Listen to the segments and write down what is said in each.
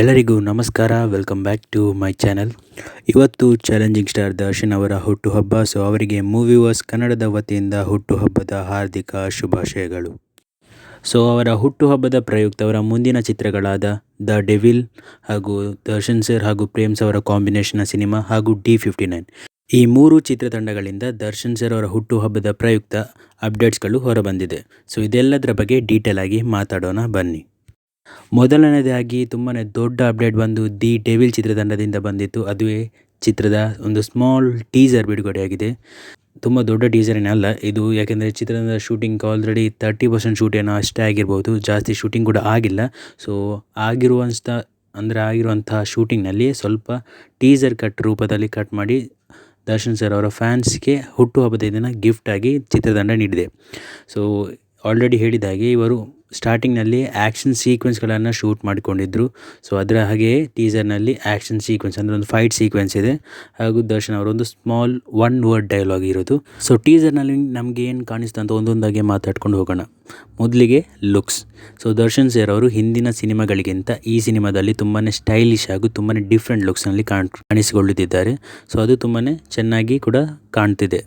ಎಲ್ಲರಿಗೂ ನಮಸ್ಕಾರ. Welcome back to my channel. ಇವತ್ತು ಚಾಲೆಂಜಿಂಗ್ ಸ್ಟಾರ್ ದರ್ಶನ್ ಅವರ ಹುಟ್ಟುಹಬ್ಬ. ಸೊ ಅವರಿಗೆ ಮೂವಿ ವಾಸ್ ಕನ್ನಡದ ವತಿಯಿಂದ ಹುಟ್ಟುಹಬ್ಬದ ಹಾರ್ದಿಕ ಶುಭಾಶಯಗಳು. ಸೊ ಅವರ ಹುಟ್ಟುಹಬ್ಬದ ಪ್ರಯುಕ್ತ ಅವರ ಮುಂದಿನ ಚಿತ್ರಗಳಾದ ದ ಡೆವಿಲ್ ಹಾಗೂ ದರ್ಶನ್ ಸರ್ ಹಾಗೂ ಪ್ರೇಮ್ಸ್ ಅವರ ಕಾಂಬಿನೇಷನ್ನ ಸಿನಿಮಾ ಹಾಗೂ D59 ಈ ಮೂರು ಚಿತ್ರತಂಡಗಳಿಂದ ದರ್ಶನ್ ಸರ್ ಅವರ ಹುಟ್ಟುಹಬ್ಬದ ಪ್ರಯುಕ್ತ ಅಪ್ಡೇಟ್ಸ್ಗಳು ಹೊರಬಂದಿದೆ. ಸೊ ಇದೆಲ್ಲದರ ಬಗ್ಗೆ ಡೀಟೇಲ್ ಆಗಿ ಮಾತಾಡೋಣ ಬನ್ನಿ. ಮೊದಲನೇದಾಗಿ ತುಂಬಾ ದೊಡ್ಡ ಅಪ್ಡೇಟ್ ಬಂದು ದಿ ಡೆವಿಲ್ ಚಿತ್ರತಂಡದಿಂದ ಬಂದಿತ್ತು. ಅದುವೇ ಚಿತ್ರದ ಒಂದು ಸ್ಮಾಲ್ ಟೀಸರ್ ಬಿಡುಗಡೆಯಾಗಿದೆ. ತುಂಬ ದೊಡ್ಡ ಟೀಸರ್ ಏನಲ್ಲ ಇದು, ಯಾಕೆಂದರೆ ಚಿತ್ರದ ಶೂಟಿಂಗ್ ಆಲ್ರೆಡಿ 30% ಶೂಟ್ ಏನೋ ಅಷ್ಟೇ ಆಗಿರ್ಬೋದು, ಜಾಸ್ತಿ ಶೂಟಿಂಗ್ ಕೂಡ ಆಗಿಲ್ಲ. ಸೊ ಆಗಿರುವಂತಹ ಶೂಟಿಂಗ್ನಲ್ಲಿ ಸ್ವಲ್ಪ ಟೀಸರ್ ಕಟ್ ರೂಪದಲ್ಲಿ ಕಟ್ ಮಾಡಿ ದರ್ಶನ್ ಸರ್ ಅವರ ಫ್ಯಾನ್ಸ್ಗೆ ಹುಟ್ಟುಹಬ್ಬದ ದಿನ ಗಿಫ್ಟಾಗಿ ಚಿತ್ರತಂಡ ನೀಡಿದೆ. ಸೊ ಆಲ್ರೆಡಿ ಹೇಳಿದ ಹಾಗೆ ಇವರು ಸ್ಟಾರ್ಟಿಂಗ್ನಲ್ಲಿ ಆ್ಯಕ್ಷನ್ ಸೀಕ್ವೆನ್ಸ್ಗಳನ್ನು ಶೂಟ್ ಮಾಡಿಕೊಂಡಿದ್ದರು. ಸೊ ಅದರ ಹಾಗೆಯೇ ಟೀಸರ್ನಲ್ಲಿ ಆ್ಯಕ್ಷನ್ ಸೀಕ್ವೆನ್ಸ್ ಅಂದರೆ ಒಂದು ಫೈಟ್ ಸೀಕ್ವೆನ್ಸ್ ಇದೆ ಹಾಗೂ ದರ್ಶನ್ ಅವರೊಂದು ಸ್ಮಾಲ್ 1 ವರ್ಡ್ ಡೈಲಾಗ್ ಇರೋದು. ಸೊ ಟೀಸರ್ನಲ್ಲಿ ನಮಗೆ ಏನು ಕಾಣಿಸ್ತು ಅಂತ ಒಂದೊಂದಾಗೆ ಮಾತಾಡ್ಕೊಂಡು ಹೋಗೋಣ. ಮೊದಲಿಗೆ ಲುಕ್ಸ್. ಸೊ ದರ್ಶನ್ ಸರ್ ಅವರು ಹಿಂದಿನ ಸಿನಿಮಾಗಳಿಗಿಂತ ಈ ಸಿನಿಮಾದಲ್ಲಿ ತುಂಬಾ ಸ್ಟೈಲಿಶ್ ಹಾಗೂ ತುಂಬಾ ಡಿಫ್ರೆಂಟ್ ಲುಕ್ಸ್ನಲ್ಲಿ ಕಾಣಿಸಿಕೊಳ್ಳುತ್ತಿದ್ದಾರೆ. ಸೊ ಅದು ತುಂಬಾ ಚೆನ್ನಾಗಿ ಕೂಡ ಕಾಣ್ತಿದೆ.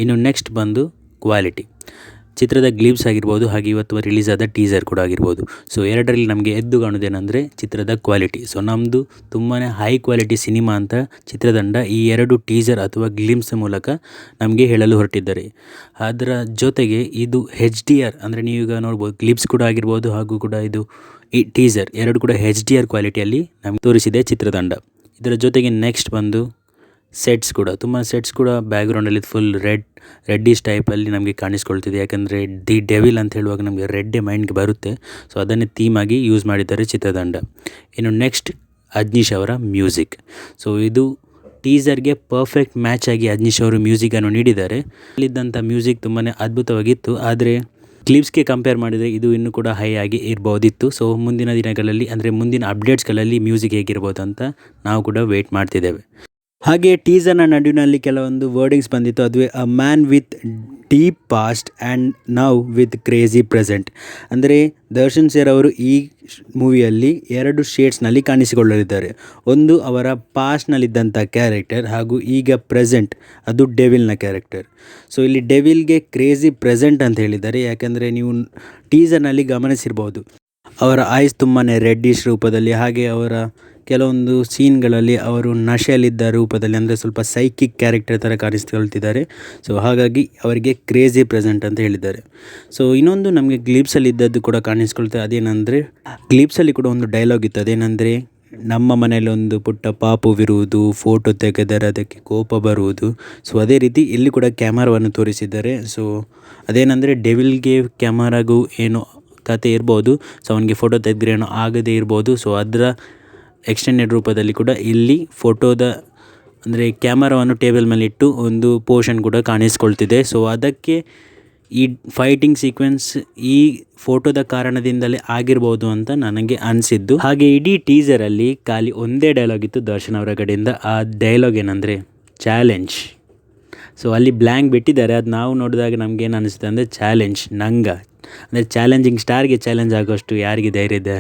ಇನ್ನು ನೆಕ್ಸ್ಟ್ ಬಂದು ಕ್ವಾಲಿಟಿ. ಚಿತ್ರದ ಗ್ಲಿಪ್ಸ್ ಆಗಿರ್ಬೋದು ಹಾಗೆ ಇವತ್ತು ರಿಲೀಸ್ ಆದ ಟೀಸರ್ ಕೂಡ ಆಗಿರ್ಬೋದು. ಸೊ ಎರಡರಲ್ಲಿ ನಮಗೆ ಎದ್ದು ಕಾಣೋದೇನೆಂದರೆ ಚಿತ್ರದ ಕ್ವಾಲಿಟಿ. ಸೊ ನಮ್ಮದು ತುಂಬಾ ಹೈ ಕ್ವಾಲಿಟಿ ಸಿನಿಮಾ ಅಂತ ಚಿತ್ರತಂಡ ಈ ಎರಡು ಟೀಸರ್ ಅಥವಾ ಗ್ಲಿಮ್ಸ್ ಮೂಲಕ ನಮಗೆ ಹೇಳಲು ಹೊರಟಿದ್ದಾರೆ. ಅದರ ಜೊತೆಗೆ ಇದು HDR ಅಂದರೆ ನೀವೀಗ ನೋಡ್ಬೋದು, ಗ್ಲಿಪ್ಸ್ ಕೂಡ ಆಗಿರ್ಬೋದು ಹಾಗೂ ಕೂಡ ಇದು ಈ ಟೀಸರ್ ಎರಡು ಕೂಡ HDR ಕ್ವಾಲಿಟಿಯಲ್ಲಿ ನಮಗೆ ತೋರಿಸಿದೆ ಚಿತ್ರತಂಡ. ಇದರ ಜೊತೆಗೆ ನೆಕ್ಸ್ಟ್ ಬಂದು ಸೆಟ್ಸ್ ಕೂಡ ಬ್ಯಾಕ್ಗ್ರೌಂಡಲ್ಲಿ ಫುಲ್ ರೆಡ್ಡಿಶ್ ಟೈಪಲ್ಲಿ ನಮಗೆ ಕಾಣಿಸ್ಕೊಳ್ತಿದೆ. ಯಾಕಂದರೆ ದಿ ಡೆವಿಲ್ ಅಂತ ಹೇಳುವಾಗ ನಮಗೆ ರೆಡ್ಡೇ ಮೈಂಡ್ಗೆ ಬರುತ್ತೆ. ಸೊ ಅದನ್ನೇ ಥೀಮಾಗಿ ಯೂಸ್ ಮಾಡಿದ್ದಾರೆ ಚಿತ್ರತಂಡ. ಇನ್ನು ನೆಕ್ಸ್ಟ್ ಅಜ್ನೀಶ್ ಅವರ ಮ್ಯೂಸಿಕ್. ಸೊ ಇದು ಟೀಸರ್ಗೆ ಪರ್ಫೆಕ್ಟ್ ಮ್ಯಾಚ್ ಆಗಿ ಅಜ್ನೀಶ್ ಅವರು ಮ್ಯೂಸಿಕನ್ನು ನೀಡಿದ್ದಾರೆ. ಅಲ್ಲಿದ್ದಂಥ ಮ್ಯೂಸಿಕ್ ತುಂಬಾ ಅದ್ಭುತವಾಗಿತ್ತು. ಆದರೆ ಕ್ಲಿಪ್ಸ್ಗೆ ಕಂಪೇರ್ ಮಾಡಿದರೆ ಇದು ಇನ್ನೂ ಕೂಡ ಹೈ ಆಗಿ ಇರ್ಬೋದಿತ್ತು. ಸೊ ಮುಂದಿನ ದಿನಗಳಲ್ಲಿ ಅಂದರೆ ಮುಂದಿನ ಅಪ್ಡೇಟ್ಸ್ಗಳಲ್ಲಿ ಮ್ಯೂಸಿಕ್ ಹೇಗಿರ್ಬೋದು ಅಂತ ನಾವು ಕೂಡ ವೆಯ್ಟ್ ಮಾಡ್ತಿದ್ದೇವೆ. ಹಾಗೆ ಟೀಸರ್ನ ನಡುವಿನಲ್ಲಿ ಕೆಲವೊಂದು ವರ್ಡಿಂಗ್ಸ್ ಬಂದಿತ್ತು. ಅದುವೇ a man with deep past and now with crazy present. ಅಂದರೆ ದರ್ಶನ್ ಸರ್ ಅವರು ಈ ಮೂವಿಯಲ್ಲಿ 2 ಶೇಡ್ಸ್ನಲ್ಲಿ ಕಾಣಿಸಿಕೊಳ್ಳಲಿದ್ದಾರೆ. ಒಂದು ಅವರ ಪಾಸ್ಟ್ನಲ್ಲಿದ್ದಂಥ ಕ್ಯಾರೆಕ್ಟರ್ ಹಾಗೂ ಈಗ ಪ್ರೆಸೆಂಟ್ ಅದು ಡೆವಿಲ್ನ ಕ್ಯಾರೆಕ್ಟರ್. ಸೊ ಇಲ್ಲಿ ಡೆವಿಲ್ಗೆ ಕ್ರೇಜಿ ಪ್ರೆಸೆಂಟ್ ಅಂತ ಹೇಳಿದ್ದಾರೆ. ಯಾಕೆಂದರೆ ನೀವು ಟೀಸರ್ನಲ್ಲಿ ಗಮನಿಸಿರ್ಬೋದು, ಅವರ ಐಸ್ ತುಂಬಾ ರೆಡ್ಡಿಶ್ ರೂಪದಲ್ಲಿ, ಹಾಗೆ ಅವರ ಕೆಲವೊಂದು ಸೀನ್ಗಳಲ್ಲಿ ಅವರು ನಶೆಯಲ್ಲಿದ್ದ ರೂಪದಲ್ಲಿ, ಅಂದರೆ ಸ್ವಲ್ಪ ಸೈಕಿಕ್ ಕ್ಯಾರೆಕ್ಟರ್ ಥರ ಕಾಣಿಸ್ಕೊಳ್ತಿದ್ದಾರೆ. ಸೊ ಹಾಗಾಗಿ ಅವರಿಗೆ ಕ್ರೇಜಿ ಪ್ರೆಸೆಂಟ್ ಅಂತ ಹೇಳಿದ್ದಾರೆ. ಸೊ ಇನ್ನೊಂದು ನಮಗೆ ಗ್ಲಿಪ್ಸಲ್ಲಿ ಇದ್ದದ್ದು ಕೂಡ ಕಾಣಿಸ್ಕೊಳ್ತಾರೆ. ಅದೇನೆಂದರೆ ಗ್ಲಿಪ್ಸಲ್ಲಿ ಕೂಡ ಒಂದು ಡೈಲಾಗ್ ಇತ್ತು. ಅದೇನೆಂದರೆ ನಮ್ಮ ಮನೆಯಲ್ಲಿ ಒಂದು ಪುಟ್ಟ ಪಾಪುವಿರುವುದು, ಫೋಟೋ ತೆಗೆದರೆ ಅದಕ್ಕೆ ಕೋಪ ಬರುವುದು. ಸೊ ಅದೇ ರೀತಿ ಇಲ್ಲಿ ಕೂಡ ಕ್ಯಾಮರಾವನ್ನು ತೋರಿಸಿದ್ದಾರೆ. ಸೊ ಅದೇನೆಂದರೆ ಡೆವಿಲ್ಗೆ ಕ್ಯಾಮರಾಗೂ ಏನೋ ಕತೆ ಇರ್ಬೋದು. ಸೊ ಅವನಿಗೆ ಫೋಟೋ ತೆಗೆದ್ರೆ ಏನೋ ಆಗದೇ ಇರ್ಬೋದು. ಸೊ ಅದರ ಎಕ್ಸ್ಟೆಂಡೆಡ್ ರೂಪದಲ್ಲಿ ಕೂಡ ಇಲ್ಲಿ ಫೋಟೋದ ಅಂದರೆ ಕ್ಯಾಮರಾವನ್ನು ಟೇಬಲ್ ಮೇಲೆ ಇಟ್ಟು ಒಂದು ಪೋರ್ಷನ್ ಕೂಡ ಕಾಣಿಸ್ಕೊಳ್ತಿದೆ. ಸೊ ಅದಕ್ಕೆ ಈ ಫೈಟಿಂಗ್ ಸೀಕ್ವೆನ್ಸ್ ಈ ಫೋಟೋದ ಕಾರಣದಿಂದಲೇ ಆಗಿರ್ಬೋದು ಅಂತ ನನಗೆ ಅನಿಸಿದ್ದು. ಹಾಗೆ ಇಡೀ ಟೀಸರಲ್ಲಿ ಖಾಲಿ ಒಂದೇ ಡೈಲಾಗ್ ಇತ್ತು ದರ್ಶನ್ ಅವರ ಕಡೆಯಿಂದ. ಆ ಡೈಲಾಗ್ ಏನಂದರೆ ಚಾಲೆಂಜ್. ಸೊ ಅಲ್ಲಿ ಬ್ಲ್ಯಾಂಕ್ ಬಿಟ್ಟಿದ್ದಾರೆ. ಅದು ನಾವು ನೋಡಿದಾಗ ನಮಗೇನು ಅನಿಸುತ್ತೆ ಅಂದರೆ ಚಾಲೆಂಜ್ ಅಂದರೆ ಚಾಲೆಂಜಿಂಗ್ ಸ್ಟಾರ್ಗೆ ಚಾಲೆಂಜ್ ಆಗೋಷ್ಟು ಯಾರಿಗೆ ಧೈರ್ಯ ಇದೆ.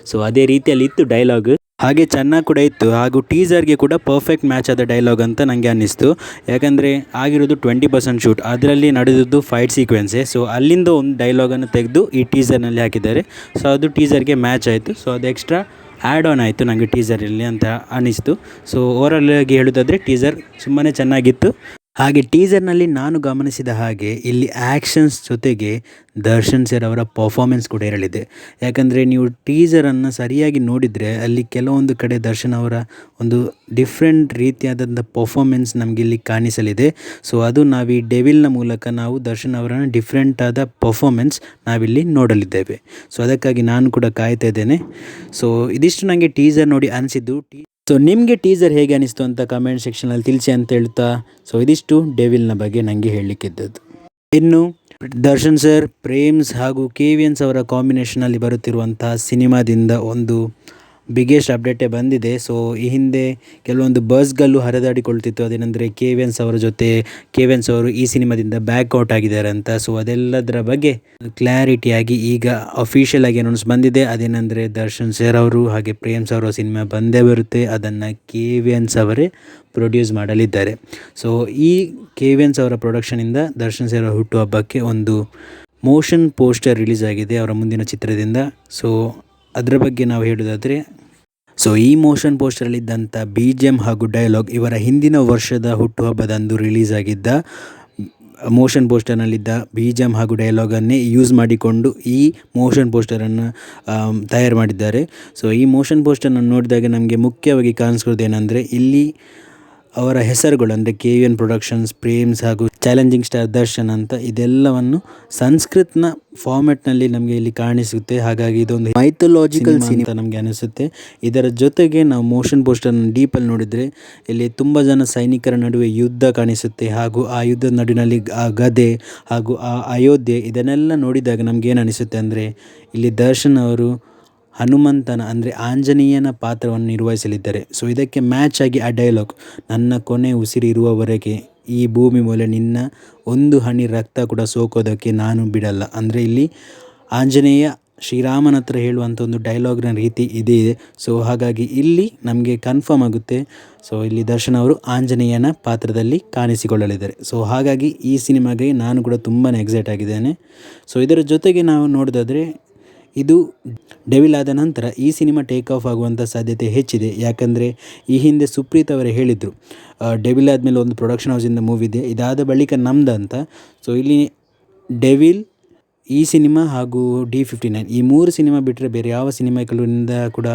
ಸೊ ಅದೇ ರೀತಿಯಲ್ಲಿ ಇತ್ತು ಡೈಲಾಗ್, ಹಾಗೆ ಚೆನ್ನಾಗಿ ಕೂಡ ಇತ್ತು. ಹಾಗೂ ಟೀಸರ್ಗೆ ಕೂಡ ಪರ್ಫೆಕ್ಟ್ ಮ್ಯಾಚ್ ಆದ ಡೈಲಾಗ್ ಅಂತ ನನಗೆ ಅನ್ನಿಸ್ತು. ಯಾಕಂದರೆ ಆಗಿರೋದು 20% ಶೂಟ್, ಅದರಲ್ಲಿ ನಡೆದಿದ್ದು ಫೈಟ್ ಸೀಕ್ವೆನ್ಸೇ. ಸೊ ಅಲ್ಲಿಂದ ಒಂದು ಡೈಲಾಗನ್ನು ತೆಗೆದು ಈ ಟೀಸರ್ನಲ್ಲಿ ಹಾಕಿದ್ದಾರೆ. ಸೊ ಅದು ಟೀಸರ್ಗೆ ಮ್ಯಾಚ್ ಆಯಿತು. ಸೊ ಅದು ಎಕ್ಸ್ಟ್ರಾ ಆ್ಯಡ್ ಆನ್ ಆಯಿತು ನನಗೆ ಟೀಸರಲ್ಲಿ ಅಂತ ಅನ್ನಿಸ್ತು. ಸೊ ಓವರಾಲ್ ಆಗಿ ಹೇಳೋದಾದರೆ ಟೀಸರ್ ತುಂಬಾ ಚೆನ್ನಾಗಿತ್ತು. ಹಾಗೆ ಟೀಸರ್ನಲ್ಲಿ ನಾನು ಗಮನಿಸಿದ ಹಾಗೆ ಇಲ್ಲಿ ಆ್ಯಕ್ಷನ್ಸ್ ಜೊತೆಗೆ ದರ್ಶನ್ ಸರ್ ಅವರ ಪರ್ಫಾರ್ಮೆನ್ಸ್ ಕೂಡ ಇರಲಿದೆ. ಯಾಕಂದರೆ ನೀವು ಟೀಸರನ್ನು ಸರಿಯಾಗಿ ನೋಡಿದರೆ ಅಲ್ಲಿ ಕೆಲವೊಂದು ಕಡೆ ದರ್ಶನ್ ಅವರ ಒಂದು ಡಿಫ್ರೆಂಟ್ ರೀತಿಯಾದಂಥ ಪರ್ಫಾರ್ಮೆನ್ಸ್ ನಮಗೆ ಇಲ್ಲಿ ಕಾಣಿಸಲಿದೆ. ಸೊ ಅದು ನಾವು ಈ ಡೆವಿಲ್ನ ಮೂಲಕ ನಾವು ದರ್ಶನ್ ಅವರ ಡಿಫ್ರೆಂಟ್ ಆದ ಪರ್ಫಾರ್ಮೆನ್ಸ್ ನಾವಿಲ್ಲಿ ನೋಡಲಿದ್ದೇವೆ. ಸೊ ಅದಕ್ಕಾಗಿ ನಾನು ಕೂಡ ಕಾಯ್ತಾ ಇದ್ದೇನೆ. ಸೊ ಇದಿಷ್ಟು ನನಗೆ ಟೀಸರ್ ನೋಡಿ ಅನಿಸಿದ್ದು. ಸೊ ನಿಮಗೆ ಟೀಸರ್ ಹೇಗೆ ಅನಿಸ್ತು ಅಂತ ಕಮೆಂಟ್ ಸೆಕ್ಷನಲ್ಲಿ ತಿಳಿಸಿ ಅಂತ ಹೇಳ್ತಾ, ಸೊ ಇದಿಷ್ಟು ಡೆವಿಲ್ನ ಬಗ್ಗೆ ನನಗೆ ಹೇಳಲಿಕ್ಕಿದ್ದದ್ದು. ಇನ್ನು ದರ್ಶನ್ ಸರ್, ಪ್ರೇಮ್ಸ್ ಹಾಗೂ KVNs ಅವರ ಕಾಂಬಿನೇಷನಲ್ಲಿ ಬರುತ್ತಿರುವಂತಹ ಸಿನಿಮಾದಿಂದ ಒಂದು ಬಿಗ್ಗೆಸ್ಟ್ ಅಪ್ಡೇಟೇ ಬಂದಿದೆ. ಸೊ ಈ ಹಿಂದೆ ಕೆಲವೊಂದು ಬಸ್ಗಳು ಹರಿದಾಡಿಕೊಳ್ತಿತ್ತು, ಅದೇನೆಂದರೆ KVNs ಅವರ ಜೊತೆ KVNs ಅವರು ಈ ಸಿನಿಮಾದಿಂದ ಬ್ಯಾಕ್ಔಟ್ ಆಗಿದ್ದಾರೆ ಅಂತ. ಸೊ ಅದೆಲ್ಲದರ ಬಗ್ಗೆ ಕ್ಲಾರಿಟಿಯಾಗಿ ಈಗ ಅಫಿಷಿಯಲ್ ಆಗಿ ಅನೌನ್ಸ್ ಬಂದಿದೆ. ಅದೇನೆಂದರೆ ದರ್ಶನ್ ಸರ್ ಅವರು ಹಾಗೆ ಪ್ರೇಮ್ ಸರ್ ಅವರ ಸಿನಿಮಾ ಬಂದೇ ಬರುತ್ತೆ, ಅದನ್ನು KVNs ಅವರೇ ಪ್ರೊಡ್ಯೂಸ್ ಮಾಡಲಿದ್ದಾರೆ. ಸೊ ಈ KVNs ಅವರ ಪ್ರೊಡಕ್ಷನಿಂದ ದರ್ಶನ್ ಸರ್ ಅವರ ಹುಟ್ಟುಹಬ್ಬಕ್ಕೆ ಒಂದು ಮೋಷನ್ ಪೋಸ್ಟರ್ ರಿಲೀಸ್ ಆಗಿದೆ ಅವರ ಮುಂದಿನ ಚಿತ್ರದಿಂದ. ಸೊ ಅದರ ಬಗ್ಗೆ ನಾವು ಹೇಳೋದಾದರೆ, ಸೊ ಈ ಮೋಷನ್ ಪೋಸ್ಟರಲ್ಲಿದ್ದಂಥ BGM ಹಾಗೂ ಡೈಲಾಗ್ ಇವರ ಹಿಂದಿನ ವರ್ಷದ ಹುಟ್ಟುಹಬ್ಬದಂದು ರಿಲೀಸ್ ಆಗಿದ್ದ ಮೋಷನ್ ಪೋಸ್ಟರ್ನಲ್ಲಿದ್ದ BGM ಹಾಗೂ ಡೈಲಾಗನ್ನೇ ಯೂಸ್ ಮಾಡಿಕೊಂಡು ಈ ಮೋಷನ್ ಪೋಸ್ಟರನ್ನು ತಯಾರು ಮಾಡಿದ್ದಾರೆ. ಸೊ ಈ ಮೋಷನ್ ಪೋಸ್ಟರನ್ನು ನೋಡಿದಾಗ ನಮಗೆ ಮುಖ್ಯವಾಗಿ ಕಾಣಿಸ್ಕೊಳ್ಳೋದೇನೆಂದರೆ, ಇಲ್ಲಿ ಅವರ ಹೆಸರುಗಳು ಅಂದರೆ KVN ಪ್ರೊಡಕ್ಷನ್ಸ್, ಪ್ರೇಮ್ಸ್ ಹಾಗೂ ಚಾಲೆಂಜಿಂಗ್ ಸ್ಟಾರ್ ದರ್ಶನ್ ಅಂತ ಇದೆಲ್ಲವನ್ನು ಸಂಸ್ಕೃತನ ಫಾರ್ಮೆಟ್ನಲ್ಲಿ ನಮಗೆ ಇಲ್ಲಿ ಕಾಣಿಸುತ್ತೆ. ಹಾಗಾಗಿ ಇದೊಂದು ಮೈಥೊಲಾಜಿಕಲ್ ಸಿನಿಮಾ ನಮಗೆ ಅನಿಸುತ್ತೆ. ಇದರ ಜೊತೆಗೆ ನಾವು ಮೋಷನ್ ಪೋಸ್ಟರ್ನ ಡೀಪಲ್ಲಿ ನೋಡಿದರೆ ಇಲ್ಲಿ ತುಂಬ ಜನ ಸೈನಿಕರ ನಡುವೆ ಯುದ್ಧ ಕಾಣಿಸುತ್ತೆ, ಹಾಗೂ ಆ ಯುದ್ಧದ ನಡುವಿನಲ್ಲಿ ಆ ಗದೆ ಹಾಗೂ ಆ ಅಯೋಧ್ಯೆ ಇದನ್ನೆಲ್ಲ ನೋಡಿದಾಗ ನಮಗೇನು ಅನಿಸುತ್ತೆ ಅಂದರೆ, ಇಲ್ಲಿ ದರ್ಶನ್ ಅವರು ಹನುಮಂತನ ಅಂದರೆ ಆಂಜನೇಯನ ಪಾತ್ರವನ್ನು ನಿರ್ವಹಿಸಲಿದ್ದಾರೆ. ಸೊ ಇದಕ್ಕೆ ಮ್ಯಾಚ್ ಆಗಿ ಆ ಡೈಲಾಗ್, ನನ್ನ ಕೊನೆ ಉಸಿರಿರುವವರೆಗೆ ಈ ಭೂಮಿ ಮೇಲೆ ನಿನ್ನ ಒಂದು ಹನಿ ರಕ್ತ ಕೂಡ ಸೋಕೋದಕ್ಕೆ ನಾನು ಬಿಡಲ್ಲ, ಅಂದರೆ ಇಲ್ಲಿ ಆಂಜನೇಯ ಶ್ರೀರಾಮನ ಹತ್ರ ಹೇಳುವಂಥ ಒಂದು ಡೈಲಾಗ್ನ ರೀತಿ ಇದೆ. ಸೊ ಹಾಗಾಗಿ ಇಲ್ಲಿ ನಮಗೆ ಕನ್ಫರ್ಮ್ ಆಗುತ್ತೆ, ಸೊ ಇಲ್ಲಿ ದರ್ಶನ್ ಅವರು ಆಂಜನೇಯನ ಪಾತ್ರದಲ್ಲಿ ಕಾಣಿಸಿಕೊಳ್ಳಲಿದ್ದಾರೆ. ಸೊ ಹಾಗಾಗಿ ಈ ಸಿನಿಮಾಗೆ ನಾನು ಕೂಡ ತುಂಬಾ ಎಕ್ಸೈಟ್ ಆಗಿದ್ದೇನೆ. ಸೊ ಇದರ ಜೊತೆಗೆ ನಾವು ನೋಡೋದಾದರೆ, ಇದು ಡೆವಿಲ್ ಆದ ನಂತರ ಈ ಸಿನಿಮಾ ಟೇಕ್ ಆಫ್ ಆಗುವಂಥ ಸಾಧ್ಯತೆ ಹೆಚ್ಚಿದೆ. ಯಾಕಂದರೆ ಈ ಹಿಂದೆ ಸುಪ್ರೀತ್ ಅವರೇ ಹೇಳಿದರು, ಡೆವಿಲ್ ಆದಮೇಲೆ ಒಂದು ಪ್ರೊಡಕ್ಷನ್ ಹೌಸಿಂದ ಮೂವಿ ಇದೆ, ಇದಾದ ಬಳಿಕ ನಮ್ದು ಅಂತ. ಸೊ ಇಲ್ಲಿ ಡೆವಿಲ್, ಈ ಸಿನಿಮಾ ಹಾಗೂ D59 ಈ 3 ಸಿನಿಮಾ ಬಿಟ್ಟರೆ ಬೇರೆ ಯಾವ ಸಿನಿಮಾಗಳಿಂದ ಕೂಡ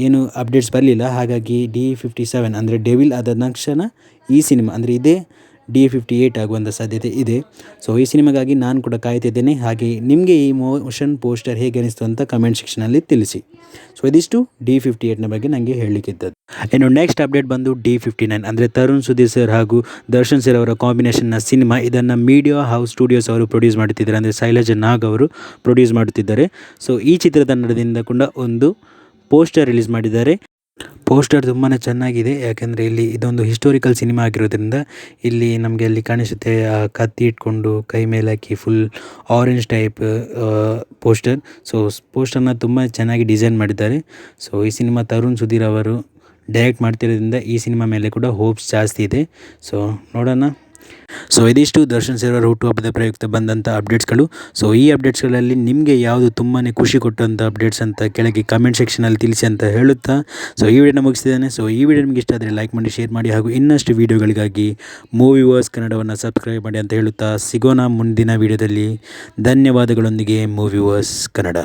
ಏನು ಅಪ್ಡೇಟ್ಸ್ ಬರಲಿಲ್ಲ. ಹಾಗಾಗಿ D57 ಅಂದರೆ ಡೆವಿಲ್ ಆದ ತಕ್ಷಣ ಈ ಸಿನಿಮಾ ಅಂದರೆ ಇದೇ D58 ಆಗುವಂಥ ಸಾಧ್ಯತೆ ಇದೆ. ಸೊ ಈ ಸಿನಿಮಾಗಾಗಿ ನಾನು ಕೂಡ ಕಾಯ್ತಿದ್ದೇನೆ. ಹಾಗೆ ನಿಮಗೆ ಈ ಮೋಷನ್ ಪೋಸ್ಟರ್ ಹೇಗೆ ಅನಿಸ್ತು ಅಂತ ಕಮೆಂಟ್ ಸೆಕ್ಷನಲ್ಲಿ ತಿಳಿಸಿ. ಸೊ ಇದಿಷ್ಟು D58ನ ಬಗ್ಗೆ ನನಗೆ ಹೇಳಲಿಕ್ಕಿದ್ದದ್ದು. ಇನ್ನು ನೆಕ್ಸ್ಟ್ ಅಪ್ಡೇಟ್ ಬಂದು D59 ಅಂದರೆ ತರುಣ್ ಸುಧೀರ್ ಸರ್ ಹಾಗೂ ದರ್ಶನ್ ಸರ್ ಅವರ ಕಾಂಬಿನೇಷನ್ನ ಸಿನಿಮಾ. ಇದನ್ನು ಮೀಡಿಯಾ ಹೌಸ್ ಸ್ಟುಡಿಯೋಸ್ ಅವರು ಪ್ರೊಡ್ಯೂಸ್ ಮಾಡುತ್ತಿದ್ದಾರೆ, ಅಂದರೆ ಶೈಲಜಾ ನಾಗ್ ಅವರು ಪ್ರೊಡ್ಯೂಸ್ ಮಾಡುತ್ತಿದ್ದಾರೆ. ಸೊ ಈ ಚಿತ್ರತಂಡದಿಂದ ಕೂಡ ಒಂದು ಪೋಸ್ಟರ್ ರಿಲೀಸ್ ಮಾಡಿದ್ದಾರೆ. ಪೋಸ್ಟರ್ ತುಂಬಾ ಚೆನ್ನಾಗಿದೆ, ಯಾಕೆಂದರೆ ಇಲ್ಲಿ ಇದೊಂದು ಹಿಸ್ಟೋರಿಕಲ್ ಸಿನಿಮಾ ಆಗಿರೋದ್ರಿಂದ ಇಲ್ಲಿ ನಮಗೆ ಅಲ್ಲಿ ಕಾಣಿಸುತ್ತೆ ಕತ್ತಿ ಇಟ್ಕೊಂಡು ಕೈ ಮೇಲೆ ಹಾಕಿ full orange type poster. So ಪೋಸ್ಟರ್ನ ತುಂಬ ಚೆನ್ನಾಗಿ ಡಿಸೈನ್ ಮಾಡಿದ್ದಾರೆ. ಸೊ ಈ ಸಿನಿಮಾ ತರುಣ್ ಸುಧೀರ್ ಅವರು ಡೈರೆಕ್ಟ್ ಮಾಡ್ತಿರೋದ್ರಿಂದ ಈ ಸಿನಿಮಾ ಮೇಲೆ ಕೂಡ ಹೋಪ್ಸ್ ಜಾಸ್ತಿ ಇದೆ. ಸೊ ನೋಡೋಣ. ಸೊ ಇದಿಷ್ಟು ದರ್ಶನ್ ಸರ್ ಅವರ ಹುಟ್ಟುಹಬ್ಬದ ಪ್ರಯುಕ್ತ ಬಂದಂಥ ಅಪ್ಡೇಟ್ಸ್ಗಳು. ಸೊ ಈ ಅಪ್ಡೇಟ್ಸ್ಗಳಲ್ಲಿ ನಿಮಗೆ ಯಾವುದು ತುಂಬಾ ಖುಷಿ ಕೊಟ್ಟಂಥ ಅಪ್ಡೇಟ್ಸ್ ಅಂತ ಕೆಳಗೆ ಕಮೆಂಟ್ ಸೆಕ್ಷನಲ್ಲಿ ತಿಳಿಸಿ ಅಂತ ಹೇಳುತ್ತಾ ಸೊ ಈ ವಿಡಿಯೋನ ಮುಗಿಸ್ತಿದ್ದೇನೆ. ಸೊ ಈ ವಿಡಿಯೋ ನಿಮಗೆ ಇಷ್ಟ ಆದರೆ ಲೈಕ್ ಮಾಡಿ, ಶೇರ್ ಮಾಡಿ, ಹಾಗೂ ಇನ್ನಷ್ಟು ವೀಡಿಯೋಗಳಿಗಾಗಿ ಮೂವಿವರ್ಸ್ ಕನ್ನಡವನ್ನು ಸಬ್ಸ್ಕ್ರೈಬ್ ಮಾಡಿ ಅಂತ ಹೇಳುತ್ತಾ ಸಿಗೋಣ ಮುಂದಿನ ವಿಡಿಯೋದಲ್ಲಿ. ಧನ್ಯವಾದಗಳೊಂದಿಗೆ ಮೂವಿವರ್ಸ್ ಕನ್ನಡ.